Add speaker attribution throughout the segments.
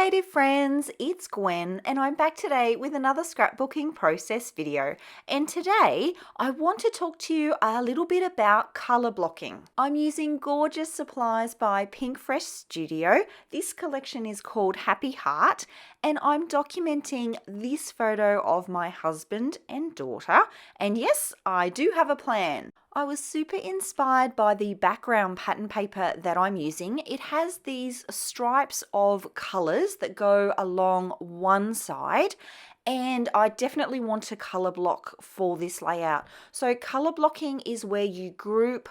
Speaker 1: creative friends, it's Gwen and I'm back today with another scrapbooking process video. And today I want to talk to you a little bit about colour blocking. I'm using gorgeous supplies by Pink Fresh Studio. This collection is called Happy Heart and I'm documenting this photo of my husband and daughter. And yes, I do have a plan. I was super inspired by the background pattern paper that I'm using. It has these stripes of colours that go along one side, and I definitely want to colour block for this layout. So colour blocking is where you group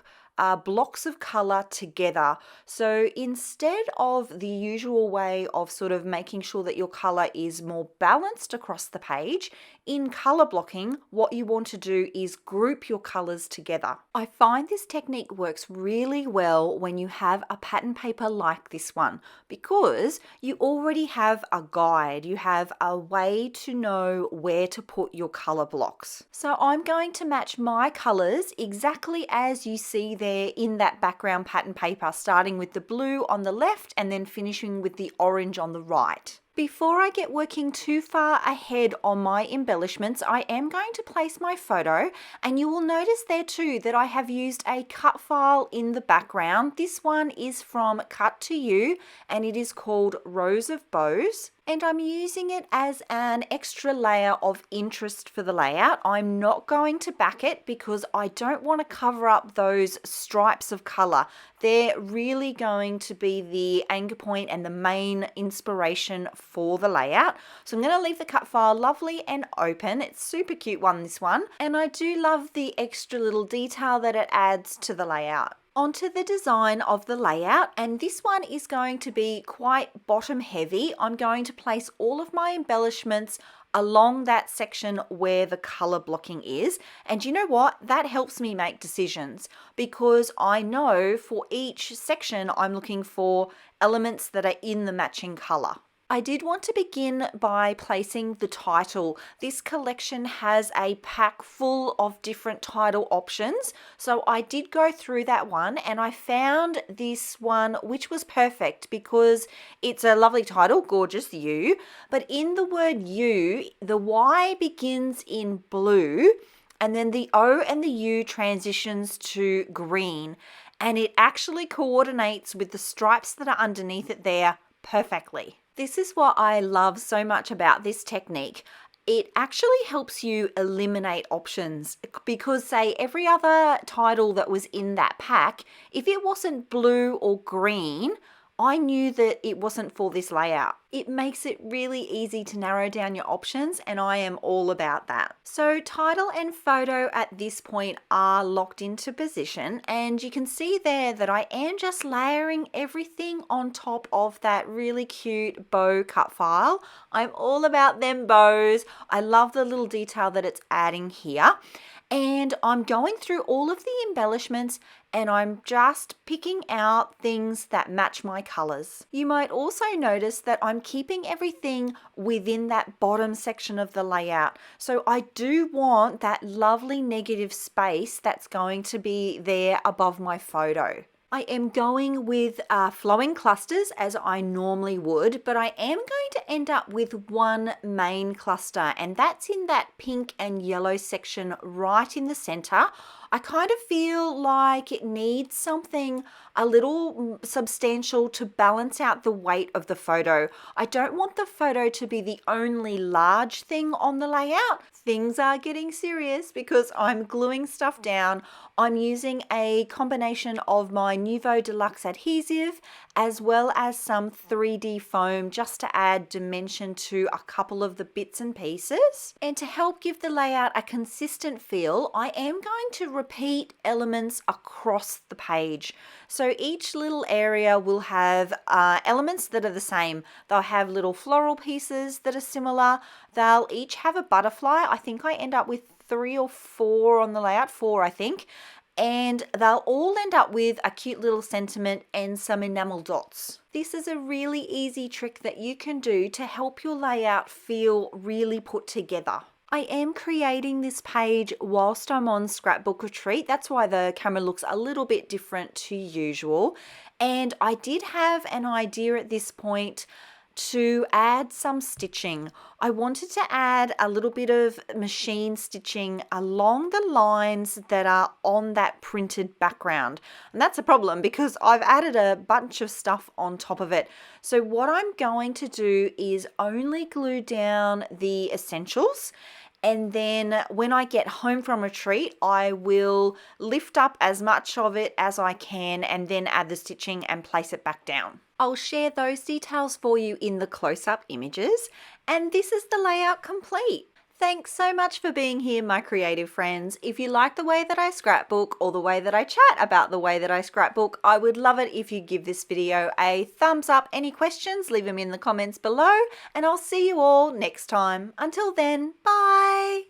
Speaker 1: blocks of colour together. So instead of the usual way of sort of making sure that your colour is more balanced across the page, in colour blocking, what you want to do is group your colours together. I find this technique works really well when you have a pattern paper like this one because you already have a guide, you have a way to know where to put your colour blocks. So I'm going to match my colours exactly as you see there in that background pattern paper, starting with the blue on the left and then finishing with the orange on the right. Before I get working too far ahead on my embellishments, I am going to place my photo, and you will notice there too that I have used a cut file in the background. This one is from Cut to You and it is called Rows of Bows. And I'm using it as an extra layer of interest for the layout. I'm not going to back it because I don't want to cover up those stripes of color. They're really going to be the anchor point and the main inspiration for the layout. So I'm going to leave the cut file lovely and open. It's super cute one, this one. And I do love the extra little detail that it adds to the layout. Onto the design of the layout, and this one is going to be quite bottom heavy. I'm going to place all of my embellishments along that section where the color blocking is. And you know what? That helps me make decisions because I know for each section I'm looking for elements that are in the matching color. I did want to begin by placing the title. This collection has a pack full of different title options. So I did go through that one and I found this one which was perfect because it's a lovely title, Gorgeous You. But in the word you, the Y begins in blue and then the O and the U transitions to green. And it actually coordinates with the stripes that are underneath it there perfectly. This is what I love so much about this technique. It actually helps you eliminate options because say every other title that was in that pack, if it wasn't blue or green, I knew that it wasn't for this layout. It makes it really easy to narrow down your options and I am all about that. So title and photo at this point are locked into position and you can see there that I am just layering everything on top of that really cute bow cut file. I'm all about them bows. I love the little detail that it's adding here. And I'm going through all of the embellishments and I'm just picking out things that match my colors. You might also notice that I'm keeping everything within that bottom section of the layout. So I do want that lovely negative space that's going to be there above my photo. I am going with flowing clusters as I normally would, but I am going to end up with one main cluster and that's in that pink and yellow section right in the center. I kind of feel like it needs something a little substantial to balance out the weight of the photo. I don't want the photo to be the only large thing on the layout. Things are getting serious because I'm gluing stuff down. I'm using a combination of my Nuvo Deluxe adhesive as well as some 3D foam just to add dimension to a couple of the bits and pieces. And to help give the layout a consistent feel, I am going to repeat elements across the page. So each little area will have elements that are the same. They'll have little floral pieces that are similar. They'll each have a butterfly. I think I end up with 3 or 4 on the layout, 4 I think. And they'll all end up with a cute little sentiment and some enamel dots. This is a really easy trick that you can do to help your layout feel really put together. I am creating this page whilst I'm on Scrapbook Retreat. That's why the camera looks a little bit different to usual. And I did have an idea at this point to add some stitching. I wanted to add a little bit of machine stitching along the lines that are on that printed background. And that's a problem because I've added a bunch of stuff on top of it. So what I'm going to do is only glue down the essentials, and then when I get home from retreat, I will lift up as much of it as I can and then add the stitching and place it back down. I'll share those details for you in the close-up images, and this is the layout complete. Thanks so much for being here, my creative friends. If you like the way that I scrapbook or the way that I chat about the way that I scrapbook, I would love it if you give this video a thumbs up. Any questions, leave them in the comments below, and I'll see you all next time. Until then, bye.